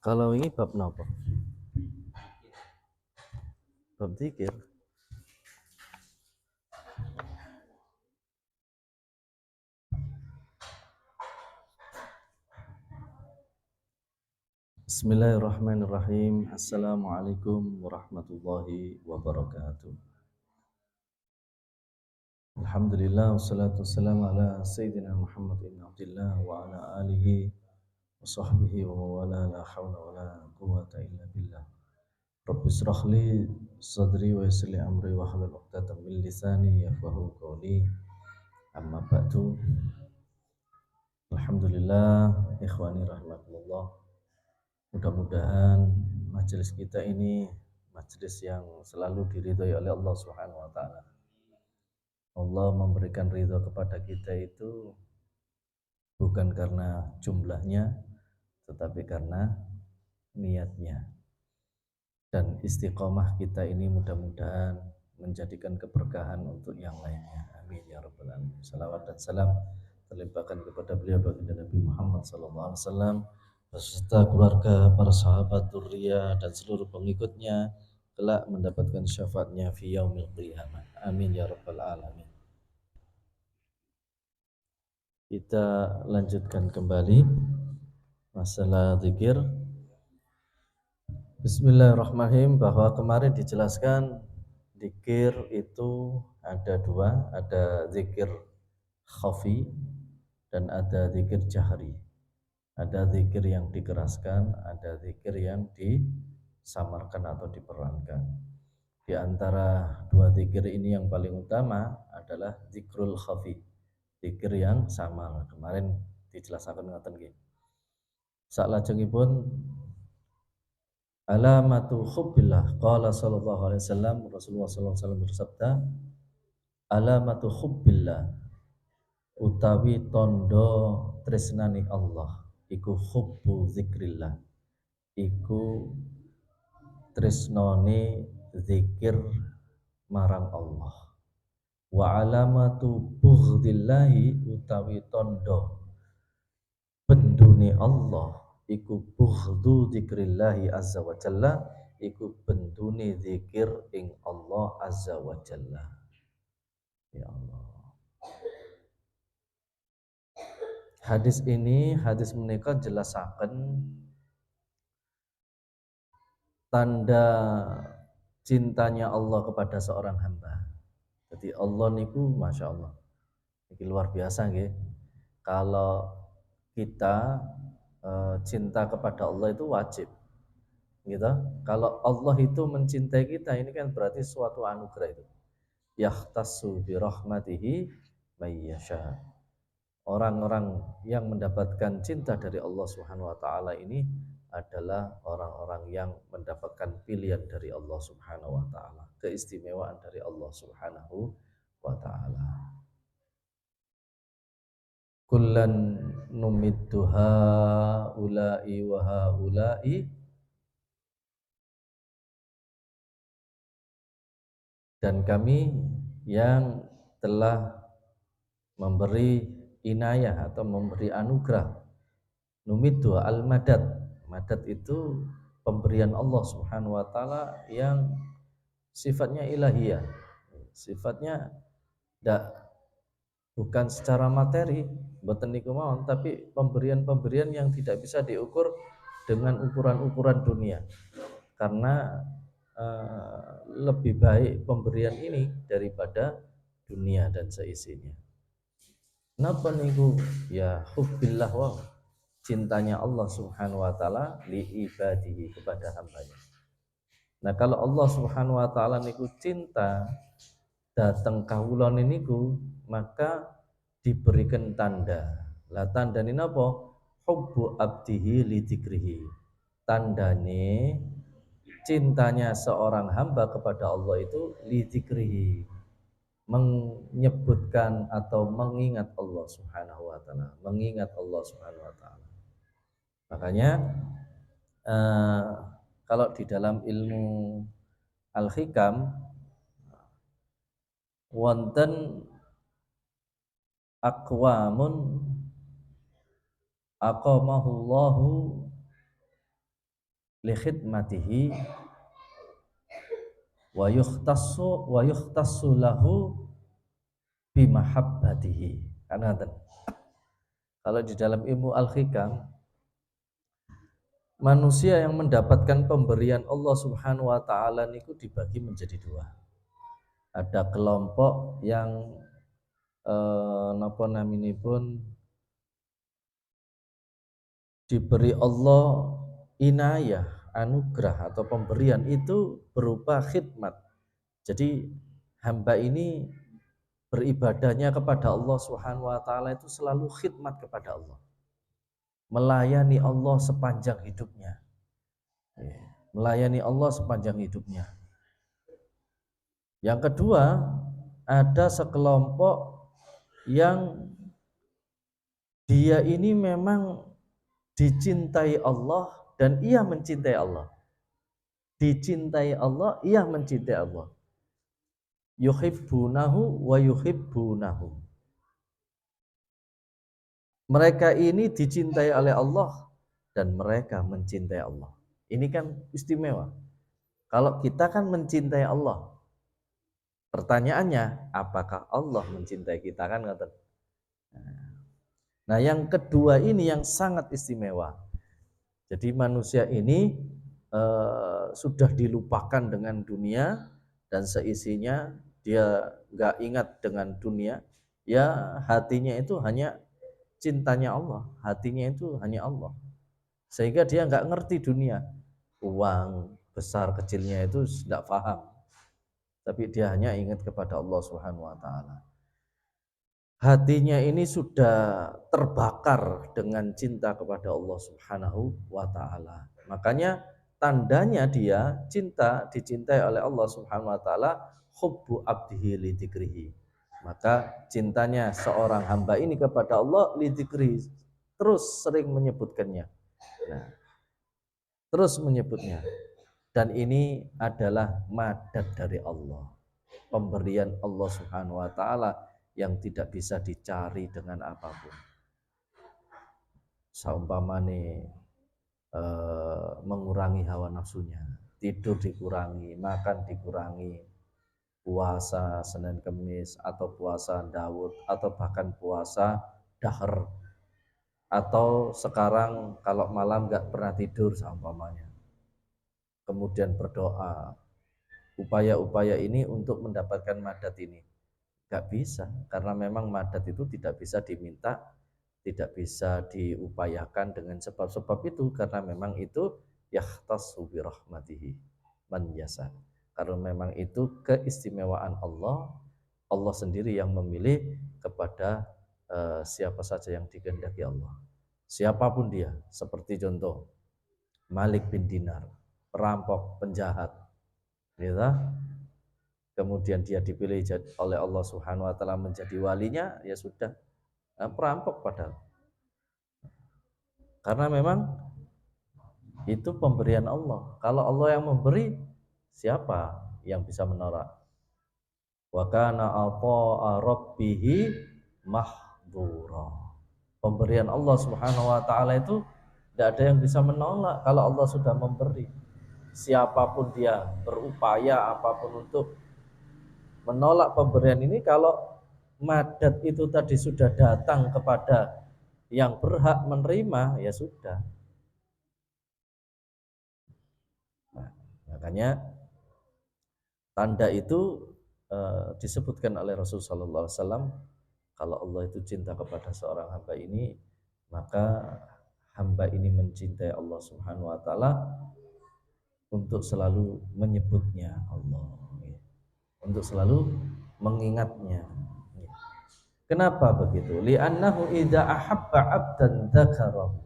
Kalau ini bab napa? Bab zikir. Bismillahirrahmanirrahim. Assalamualaikum warahmatullahi wabarakatuh. Alhamdulillah wassalatu wassalamu ala sayyidina Muhammad ibn Abdullah wa ala alihi wa sahbihi wa mawala la hawla wa la quwwata illa billah. Rabbi israh li sadri wa yassir li amri wa hlul 'uqdatam min lisani yafqahu qawli. Amma ba'du. Alhamdulillah ikhwani rahimakumullah. Mudah-mudahan majelis kita ini majelis yang selalu diridhoi oleh Allah Subhanahu wa taala. Allah memberikan ridho kepada kita itu bukan karena jumlahnya tetapi karena niatnya. Dan istiqomah kita ini mudah-mudahan menjadikan keberkahan untuk yang lainnya. Amin ya rabbal alamin. Salawat dan salam terlimpahkan kepada beliau baginda Nabi Muhammad sallallahu alaihi wasallam beserta keluarga, para sahabat, dzurriyyah dan seluruh pengikutnya kelak mendapatkan syafaatnya fi yaumil qiyamah. Amin ya rabbal alamin. Kita lanjutkan kembali masalah zikir. Bismillahirrahmanirrahim. Bahwa kemarin dijelaskan zikir itu ada dua, ada zikir khafi dan ada zikir jahri. Ada zikir yang dikeraskan, ada zikir yang disamarkan atau diperankan. Di antara dua zikir ini yang paling utama adalah zikrul khafi, zikir yang samar. Kemarin dijelaskan ngaten nggih. Salajengipun alamatu hubbillah. Qala sallallahu alaihi wasallam, Rasulullah sallallahu alaihi wasallam bersabda, alamatu hubbillah utawi tondo tresnani Allah iku hubbu zikrillah, iku tresnone zikir marang Allah. Wa alamatu bughdillahi utawi tondo bendune Allah iku bughdu zikrillahi azza wa jalla, iku bendune zikir ing Allah azza wa jalla. Ya Allah. Hadis ini, hadis menika jelasaken tanda cintanya Allah kepada seorang hamba. Jadi Allah niku Masya Allah, ini luar biasa nggih. Kalau kita cinta kepada Allah itu wajib, gitu. Kalau Allah itu mencintai kita, ini kan berarti suatu anugerah itu. Yahtassu bi rahmatihi may yasha. Orang-orang yang mendapatkan cinta dari Allah Subhanahu wa taala ini adalah orang-orang yang mendapatkan pilihan dari Allah Subhanahu wa taala, keistimewaan dari Allah Subhanahu wa taala. Kullan numiddu haula'i wa haula'i, dan kami yang telah memberi inayah atau memberi anugerah. Numiddu al-madad. Madad itu pemberian Allah Subhanahu wa taala yang sifatnya ilahiyah. Sifatnya bukan secara materi, mboten niku mawon, tapi pemberian-pemberian yang tidak bisa diukur dengan ukuran-ukuran dunia. Karena lebih baik pemberian ini daripada dunia dan seisinya. Napa niku? Ya hubbillah wa, cintanya Allah Subhanahu wa taala li ibadihi, kepada hambanya. Nah, kalau Allah Subhanahu wa taala niku cinta dateng kawula niku, maka diberikan tanda. Lah tandane napa? Hubbu abdihi li dzikrihi. Tandane cintanya seorang hamba kepada Allah itu li dzikrihi, menyebutkan atau mengingat Allah Subhanahu wa taala, mengingat Allah Subhanahu wa taala. Makanya kalau di dalam ilmu al-hikam wonten aqwamun aqamahullahu li khidmatihi wa yukhtassu lahu bi mahabbatihi. Karena kalau di dalam ilmu al-hikam, manusia yang mendapatkan pemberian Allah Subhanahu wa taala niku dibagi menjadi dua. Ada kelompok yang napa naminipun diberi Allah inayah, anugerah atau pemberian itu berupa khidmat. Jadi hamba ini beribadahnya kepada Allah Subhanahu wa taala itu selalu khidmat kepada Allah. Melayani Allah sepanjang hidupnya. Melayani Allah sepanjang hidupnya. Yang kedua, ada sekelompok yang dia ini memang dicintai Allah dan ia mencintai Allah. Dicintai Allah, ia mencintai Allah. Yuhibbunahu wa yuhibbunahu. Mereka ini dicintai oleh Allah dan mereka mencintai Allah. Ini kan istimewa. Kalau kita kan mencintai Allah. Pertanyaannya, apakah Allah mencintai kita kan? Nah, yang kedua ini yang sangat istimewa. Jadi manusia ini sudah dilupakan dengan dunia dan seisinya, dia nggak ingat dengan dunia, ya hatinya itu hanya cintanya Allah, hatinya itu hanya Allah, sehingga dia nggak ngerti dunia, uang besar kecilnya itu tidak paham, tapi dia hanya ingat kepada Allah Subhanahu wa taala. Hatinya ini sudah terbakar dengan cinta kepada Allah Subhanahu wa taala. Makanya tandanya dia dicintai oleh Allah Subhanahu wa taala, hubbu abdihi li dzikrihi. Maka cintanya seorang hamba ini kepada Allah li dzikrihi, terus sering menyebutkannya. Nah, terus menyebutnya. Dan ini adalah madad dari Allah. Pemberian Allah Subhanahu wa taala yang tidak bisa dicari dengan apapun. Saumpamane mengurangi hawa nafsunya, tidur dikurangi, makan dikurangi, puasa Senin Kemis atau puasa Daud atau bahkan puasa Dahr, atau sekarang kalau malam nggak pernah tidur saumpamanya. Kemudian berdoa. Upaya-upaya ini untuk mendapatkan madat ini gak bisa, karena memang madat itu tidak bisa diminta, tidak bisa diupayakan dengan sebab-sebab itu, karena memang itu yahtassu bi rahmatihi man yasa. Karena memang itu keistimewaan Allah, Allah sendiri yang memilih kepada siapa saja yang dikehendaki Allah. Siapapun dia, seperti contoh Malik bin Dinar, perampok, penjahat, gitu. Kemudian dia dipilih oleh Allah Subhanahu wa taala menjadi walinya, ya sudah, perampok padahal. Karena memang itu pemberian Allah. Kalau Allah yang memberi, siapa yang bisa menolak? Wa kana ata'a rabbih mahdura. Pemberian Allah Subhanahu wa taala itu tidak ada yang bisa menolak kalau Allah sudah memberi. Siapapun dia berupaya apapun untuk menolak pemberian ini, kalau madat itu tadi sudah datang kepada yang berhak menerima, ya sudah. Nah, makanya tanda itu disebutkan oleh Rasulullah SAW, kalau Allah itu cinta kepada seorang hamba ini, maka hamba ini mencintai Allah Subhanahu wa taala untuk selalu menyebutnya Allah, untuk selalu mengingatnya. Kenapa begitu? Li'annahu idza ahabba 'abdan dzakarahu.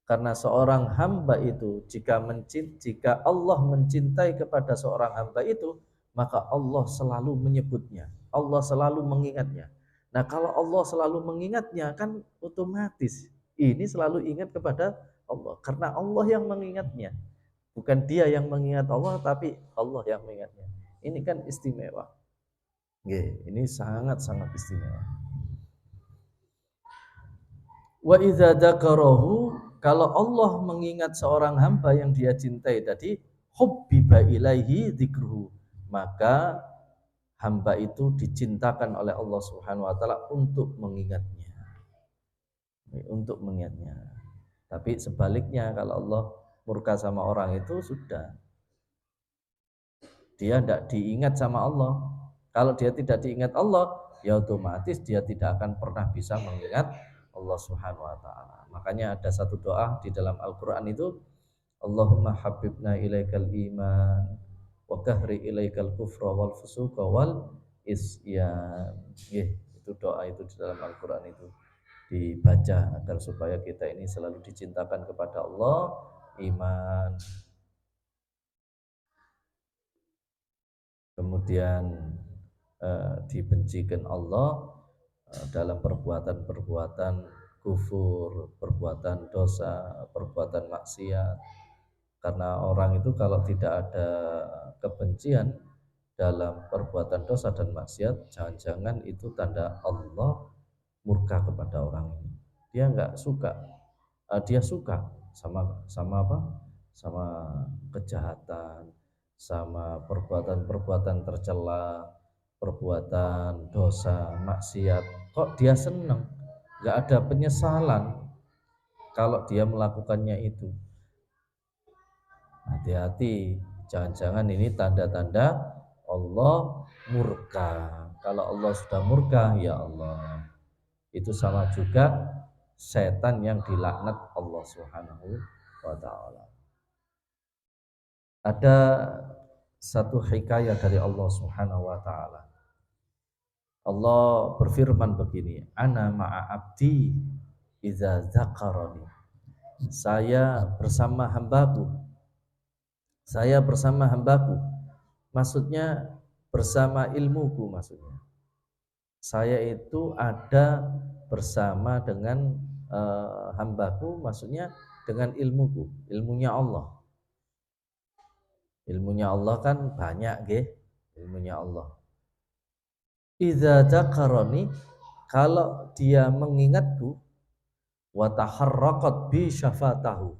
Karena seorang hamba itu jika Allah mencintai kepada seorang hamba itu, maka Allah selalu menyebutnya, Allah selalu mengingatnya. Nah, kalau Allah selalu mengingatnya, kan otomatis ini selalu ingat kepada Allah, karena Allah yang mengingatnya. Bukan dia yang mengingat Allah, tapi Allah yang mengingatnya. Ini kan istimewa. Ini sangat-sangat istimewa. Wa idza dzakarahu Kalau Allah mengingat seorang hamba yang dia cintai tadi, hubbiba ilaihi dzikruhu, maka hamba itu dicintakan oleh Allah Subhanahu wa taala untuk mengingatnya. Untuk mengingatnya. Tapi sebaliknya kalau Allah murka sama orang itu sudah dia tidak diingat sama Allah. Kalau dia tidak diingat Allah, ya otomatis dia tidak akan pernah bisa mengingat Allah Subhanahu wa taala. Makanya ada satu doa di dalam Al-Qur'an itu, Allahumma habibna ilaikal iman wa kahri ilaikal kufra wal fusuqa wal isyan. Itu doa itu di dalam Al-Qur'an itu dibaca agar supaya kita ini selalu dicintakan kepada Allah, iman, kemudian dibencikan Allah dalam perbuatan-perbuatan kufur, perbuatan dosa, perbuatan maksiat. Karena orang itu kalau tidak ada kebencian dalam perbuatan dosa dan maksiat, jangan-jangan itu tanda Allah murka kepada orang ini. Dia nggak suka, dia suka sama apa? Sama kejahatan, sama perbuatan-perbuatan tercela, perbuatan dosa, maksiat. Kok dia senang? Nggak ada penyesalan kalau dia melakukannya itu. Hati-hati, jangan-jangan ini tanda-tanda Allah murka. Kalau Allah sudah murka, ya Allah, itu sama juga setan yang dilaknat Allah Subhanahu wa taala. Ada satu hikayah dari Allah Subhanahu wa taala. Allah berfirman begini, ana ma'a abdi idza zakarani. Saya bersama hambaku. Saya bersama hambaku. Maksudnya bersama ilmuku maksudnya. Saya itu ada bersama dengan hambaku, maksudnya dengan ilmuku, ilmunya Allah. Ilmunya Allah kan banyak, nggih. Ilmunya Allah. Idza dzakarani, kalau dia mengingatku, wa taharraqat bi syafatahu.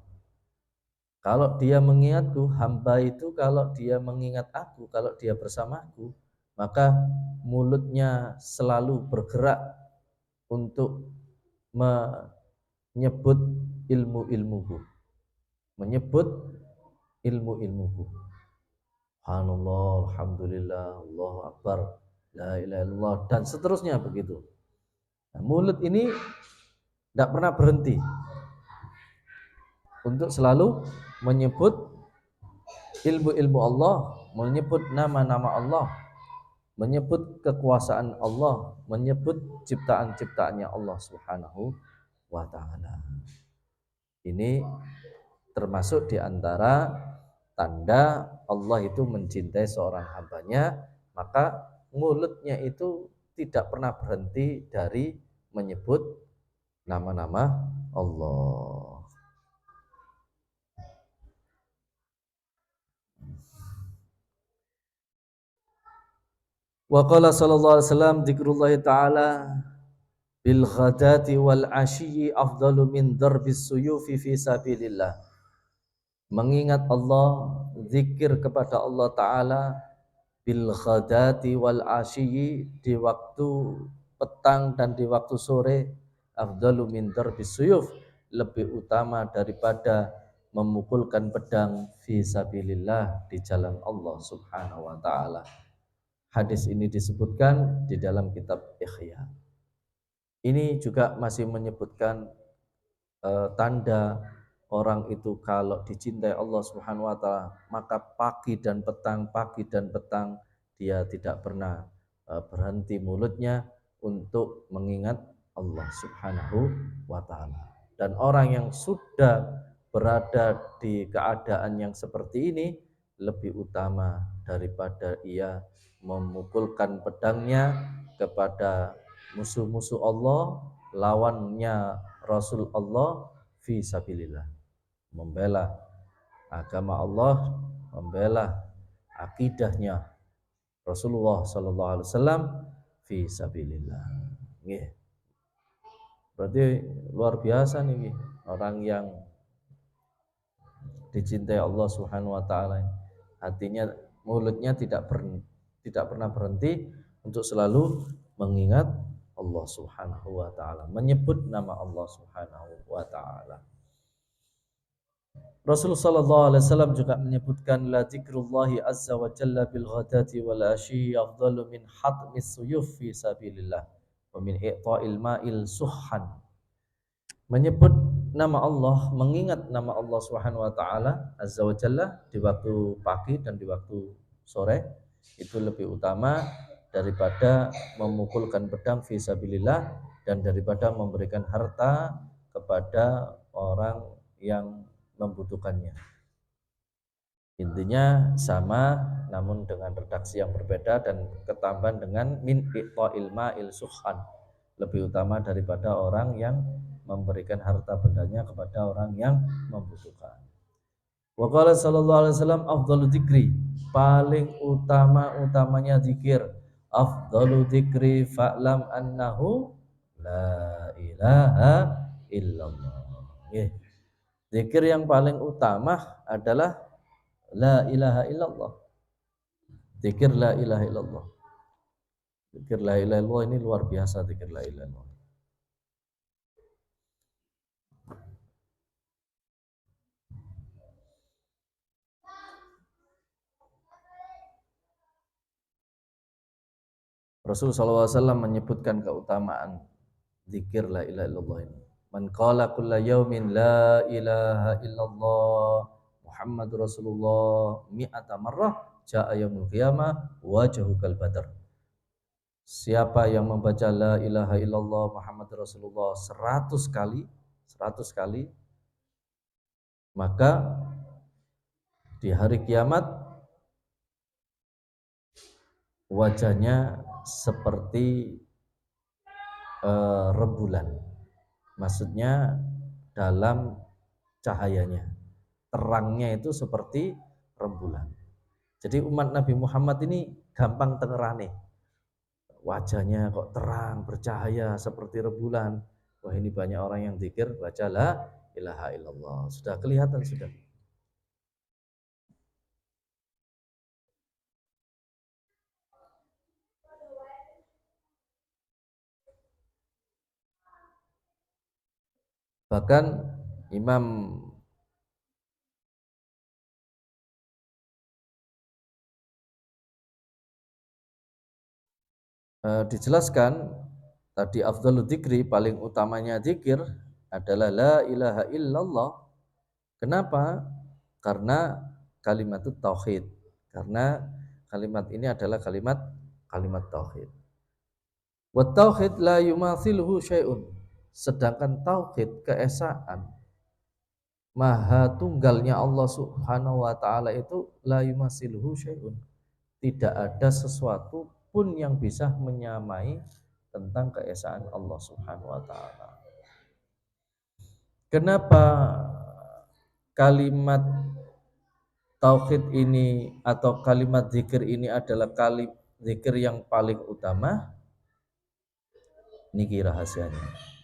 Kalau dia mengingatku, hamba itu kalau dia mengingat aku, kalau dia bersamaku, maka mulutnya selalu bergerak untuk menyebut ilmu-ilmuku, menyebut ilmu-ilmuku. Subhanallah, alhamdulillah, Allahu akbar, la ilaha illallah, dan seterusnya begitu. Nah, mulut ini tidak pernah berhenti untuk selalu menyebut ilmu-ilmu Allah, menyebut nama-nama Allah, menyebut kekuasaan Allah, menyebut ciptaan-ciptaannya Allah Subhanahu wa taala. Ini termasuk di antara tanda Allah itu mencintai seorang hambanya, maka mulutnya itu tidak pernah berhenti dari menyebut nama-nama Allah. Wa qala sallallahu alaihi wasallam dzikrullah ta'ala bil ghadati wal ashyi afdalu min darbis suyufi fi sabilillah. Mengingat Allah, zikir kepada Allah Ta'ala bil ghadati wal ashyi, di waktu petang dan di waktu sore, afdalu min darbis suyuf, lebih utama daripada memukulkan pedang fi sabilillah, di jalan Allah Subhanahu wa taala. Hadis ini disebutkan di dalam kitab Ihya. Ini juga masih menyebutkan tanda orang itu kalau dicintai Allah Subhanahu wa taala, maka pagi dan petang dia tidak pernah berhenti mulutnya untuk mengingat Allah Subhanahu wa taala. Dan orang yang sudah berada di keadaan yang seperti ini lebih utama daripada ia memukulkan pedangnya kepada musuh-musuh Allah, lawannya Rasul Allah, fi sabilillah, membela agama Allah, membela akidahnya Rasulullah sallallahu alaihi wasallam, fi sabilillah. Nggih. Berarti luar biasa nih orang yang dicintai Allah Subhanahu wa taala. Hatinya, mulutnya tidak pernah berhenti untuk selalu mengingat Allah Subhanahu wa taala, menyebut nama Allah Subhanahu wa taala. Rasulullah sallallahu alaihi wasallam juga menyebutkan la dzikrullahi azza wa jalla bil ghadati wal ashi afdalu min hatmis suyuf fi sabilillah wa min i'ta'il ma'il suhan. Menyebut nama Allah, mengingat nama Allah Subhanahu wa taala azza wa jalla di waktu pagi dan di waktu sore itu lebih utama daripada memukulkan pedang fi sabilillah dan daripada memberikan harta kepada orang yang membutuhkannya. Intinya sama namun dengan redaksi yang berbeda dan ketambahan dengan min iqta'il ma'il suhan, lebih utama daripada orang yang memberikan harta bendanya kepada orang yang membutuhkan. Wa qala sallallahu alaihi wasallam afdalu dzikri, paling utama-utamanya zikir, afdalu dzikri fa'lam annahu la ilaha illallah. Nggih. Zikir yang paling utama adalah la ilaha illallah. Zikir la ilaha illallah. Zikir la ilaha illallah ini luar biasa, zikir la ilaha illallah. Rasulullah SAW menyebutkan keutamaan zikir la ilaha illallah ini. Man qala kulla yaumin la ilaha illallah Muhammadur Rasulullah mi'ata marrah ja'a yaumul qiyamah wajhu kal badr. Siapa yang membaca la ilaha illallah Muhammadur Rasulullah 100 kali, maka di hari kiamat wajahnya seperti rembulan. Maksudnya dalam cahayanya, terangnya itu seperti rembulan. Jadi umat Nabi Muhammad ini gampang tengerane. Wajahnya kok terang, bercahaya seperti rembulan. Wah, ini banyak orang yang zikir baca la ilaha illallah. Sudah kelihatan sudah. Bahkan Imam dijelaskan tadi afdhalul dzikri, paling utamanya zikir adalah la ilaha illallah. Kenapa? Karena kalimat itu tauhid. Karena kalimat ini adalah kalimat tauhid. Wa tauhid la yumathiluhu syai'un. Sedangkan tauhid, keesaan maha tunggalnya Allah Subhanahu wa taala itu la yumathiluhu syai'un. Tidak ada sesuatu pun yang bisa menyamai tentang keesaan Allah Subhanahu wa taala. Kenapa kalimat tauhid ini atau kalimat zikir ini adalah zikir yang paling utama? Niki rahasianya.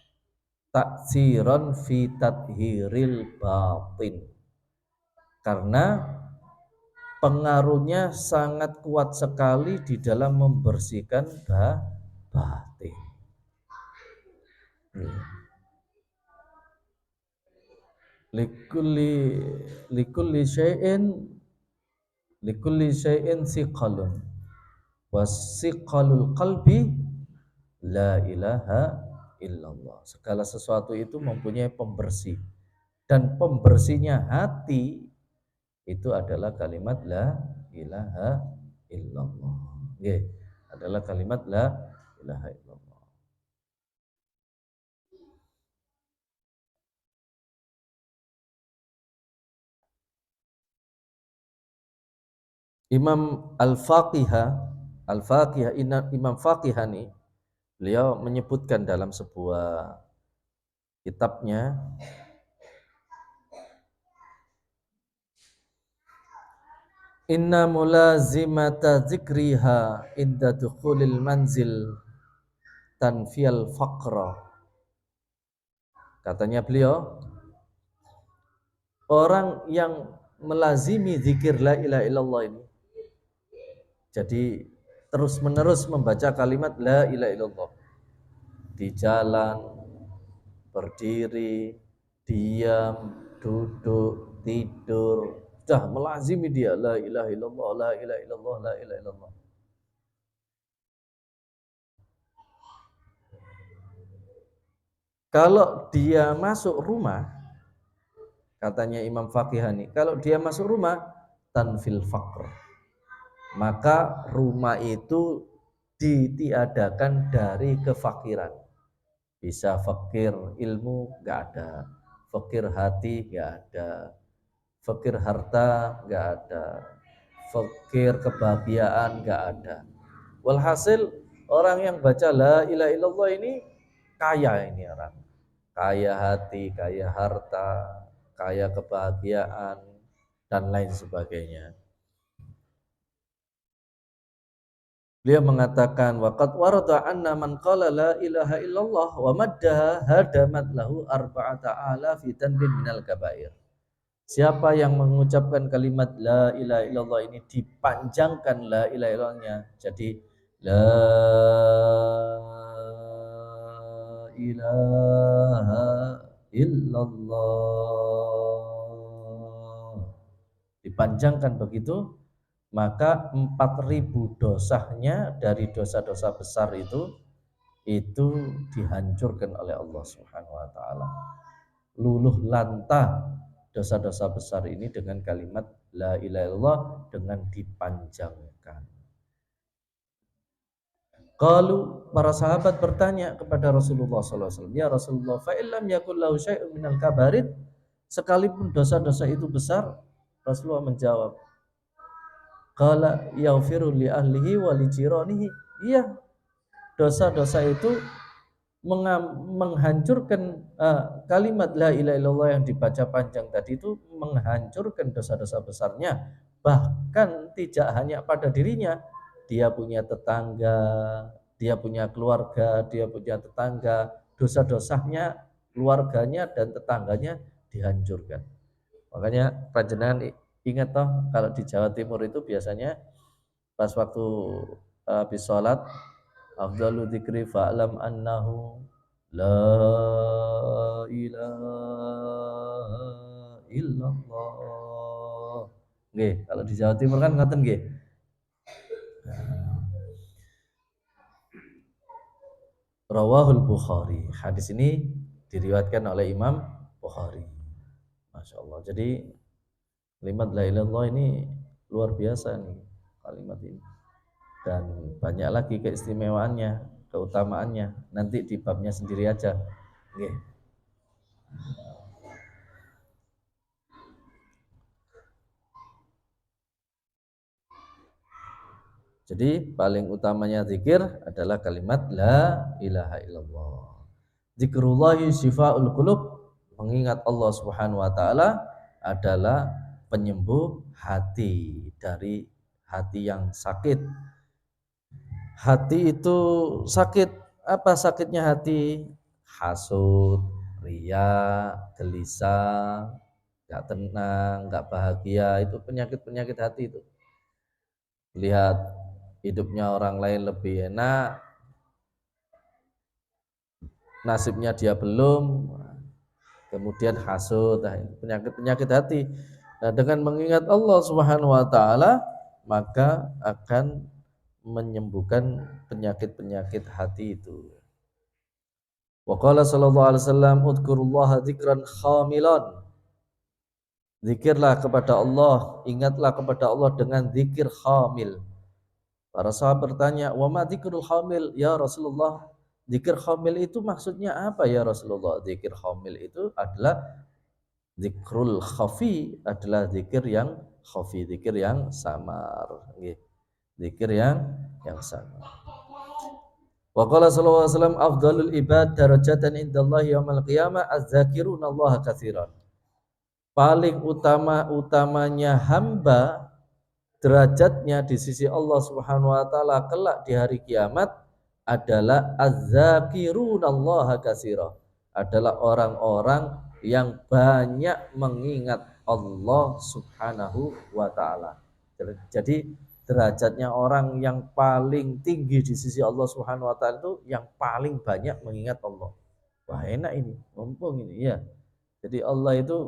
Taksiran fi tathhiril batin. Karena pengaruhnya sangat kuat sekali di dalam membersihkan batin. Likulli syai'in siqalun wasiqalul qalbi la ilaha illallah. Segala sesuatu itu mempunyai pembersih, dan pembersihnya hati itu adalah kalimat la ilaha illallah. Nggih, adalah kalimat la ilaha illallah. Imam Al-Faqihah Imam Faqihani, beliau menyebutkan dalam sebuah kitabnya, inna mulazimata zikriha inda dukhulil manzil tanfiyal faqra. Katanya beliau, orang yang melazimi zikir la ilaha illallah ini, jadi terus menerus membaca kalimat la ilaha illallah di jalan, berdiri, diam, duduk, tidur, sudah melazimi dia la ilaha illallah, la ilaha illallah, la ilaha illallah. Kalau dia masuk rumah, katanya Imam Fakihani, kalau dia masuk rumah tanfil faqr, maka rumah itu ditiadakan dari kefakiran. Bisa fakir ilmu nggak ada, fakir hati nggak ada, fakir harta nggak ada, fakir kebahagiaan nggak ada. Walhasil orang yang baca la ilaha illallah ini kaya, ini orang kaya hati, kaya harta, kaya kebahagiaan dan lain sebagainya. Beliau mengatakan waqad warada anna man qala la ilaha illallah wa maddaha hadamat lahu arba'ata alafi tanbin minal kabair. Siapa yang mengucapkan kalimat la ilaha illallah ini dipanjangkan la ilaha illallahnya jadi la ilaha illallah, dipanjangkan begitu, maka 4.000 dosanya dari dosa-dosa besar itu dihancurkan oleh Allah Subhanahu wa taala. Luluh lantah dosa-dosa besar ini dengan kalimat la ilaha illallah dengan dipanjangkan. Kalau para sahabat bertanya kepada Rasulullah SAW, ya Rasulullah, fa illam yakul lahu syai'un minal kabarid, sekalipun dosa-dosa itu besar, Rasulullah menjawab, qala yaghfiru li ahlihi wa li jiranihi. Iya, dosa-dosa itu menghancurkan kalimat la ilaha illallah yang dibaca panjang tadi itu menghancurkan dosa-dosa besarnya, bahkan tidak hanya pada dirinya, dia punya tetangga, dia punya keluarga, dia punya tetangga, dosa-dosanya keluarganya dan tetangganya dihancurkan. Makanya panjenengan ingat toh, kalau di Jawa Timur itu biasanya pas waktu habis sholat, afdalu dzikri fa'lam annahu la ilaha illallah. Nggih, kalau di Jawa Timur kan ngoten nggih. Rawahul Bukhari. Hadis ini diriwayatkan oleh Imam Bukhari. Masya Allah. Jadi kalimat la ilaha illallah ini luar biasa nih kalimat ini. Dan banyak lagi keistimewaannya, keutamaannya. Nanti di babnya sendiri aja. Nggih. Jadi paling utamanya zikir adalah kalimat la ilaha illallah. Zikrullahi syifa'ul qulub, mengingat Allah Subhanahu wa taala adalah penyembuh hati dari hati yang sakit. Hati itu sakit. Apa sakitnya hati? Hasud, riya, gelisah, enggak tenang, enggak bahagia, itu penyakit-penyakit hati itu. Lihat hidupnya orang lain lebih enak, nasibnya dia belum, kemudian hasud, penyakit-penyakit hati. Nah, dengan mengingat Allah Subhanahu wa taala, maka akan menyembuhkan penyakit-penyakit hati itu. Wa qala sallallahu alaihi wasallam udzurullaha dzikran khamilan. Zikirlah kepada Allah, ingatlah kepada Allah dengan zikir khamil. Para sahabat bertanya, "Wa ma dzikrul khamil ya Rasulullah?" Zikir khamil itu maksudnya apa ya Rasulullah? Zikir khamil itu adalah zikrul khafi, adalah zikir yang khafi, zikir yang samar. Zikir yang samar. Wa qala sallallahu alaihi wasallam afdalul ibad darajatan indallahi yaumil qiyamah az-zakirunallaha katsiran. Paling utamanya hamba derajatnya di sisi Allah Subhanahu wa taala kelak di hari kiamat adalah az-zakirunallaha katsira, adalah orang-orang yang banyak mengingat Allah Subhanahu wa taala. Jadi derajatnya orang yang paling tinggi di sisi Allah Subhanahu wa taala itu yang paling banyak mengingat Allah. Wah, enak ini, mumpung ini ya. Jadi Allah itu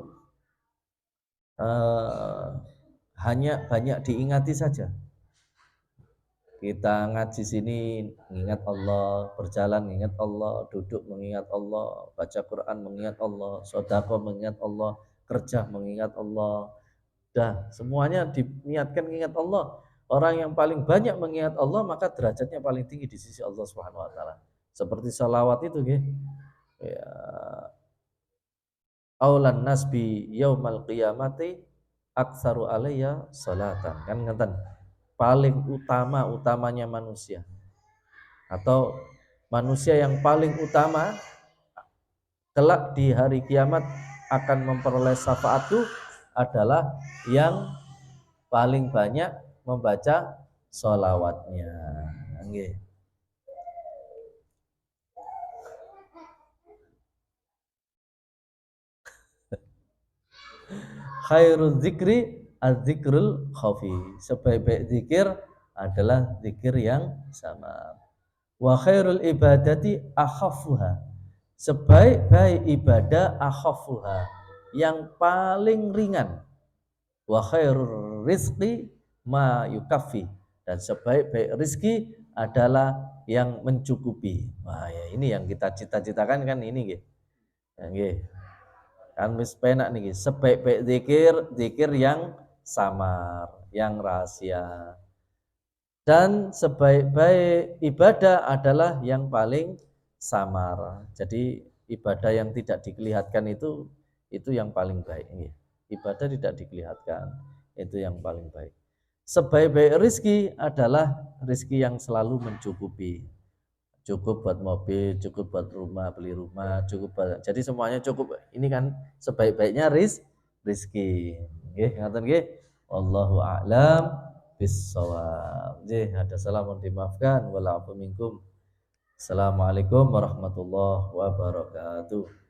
eh, hanya banyak diingati saja. Kita ngaji sini mengingat Allah, berjalan mengingat Allah, duduk mengingat Allah, baca Quran mengingat Allah, sedekah mengingat Allah, kerja mengingat Allah. Dah, semuanya diniatkan mengingat Allah. Orang yang paling banyak mengingat Allah maka derajatnya paling tinggi di sisi Allah Subhanahu wa taala. Seperti salawat itu nggih. Ya, aulan nasbi yaumal qiyamati aktsaru alayya salatan. Kan ngeten. Paling utamanya manusia atau manusia yang paling utama kelak di hari kiamat akan memperoleh syafaat itu adalah yang paling banyak membaca sholawatnya. Nggih. Khairul zikri az-zikrul khafi. Sebaik-baik zikir adalah zikir yang sama. Wa khairul ibadati akhafuha. Sebaik-baik ibadah akhafuha, yang paling ringan. Wa khairul rizqi ma yukaffi. Dan sebaik-baik rizki adalah yang mencukupi. Wah, ya ini yang kita cita-citakan kan ini nggih. Ya, nggih. Kan wis penak niki, sebaik-baik zikir, zikir yang samar, yang rahasia. Dan sebaik-baik ibadah adalah yang paling samar. Jadi ibadah yang tidak dikelihatan itu yang paling baik. Ibadah tidak dikelihatan, itu yang paling baik. Sebaik-baik rizki adalah rizki yang selalu mencukupi. Cukup buat mobil, cukup buat rumah, beli rumah, cukup buat, jadi semuanya cukup. Ini kan sebaik-baiknya rizki. Nggih, ngaten nggih. Wallahu a'lam bissawab. Nggih, ada salah mohon dimaafkan wala afu minkum. Assalamualaikum warahmatullahi wabarakatuh.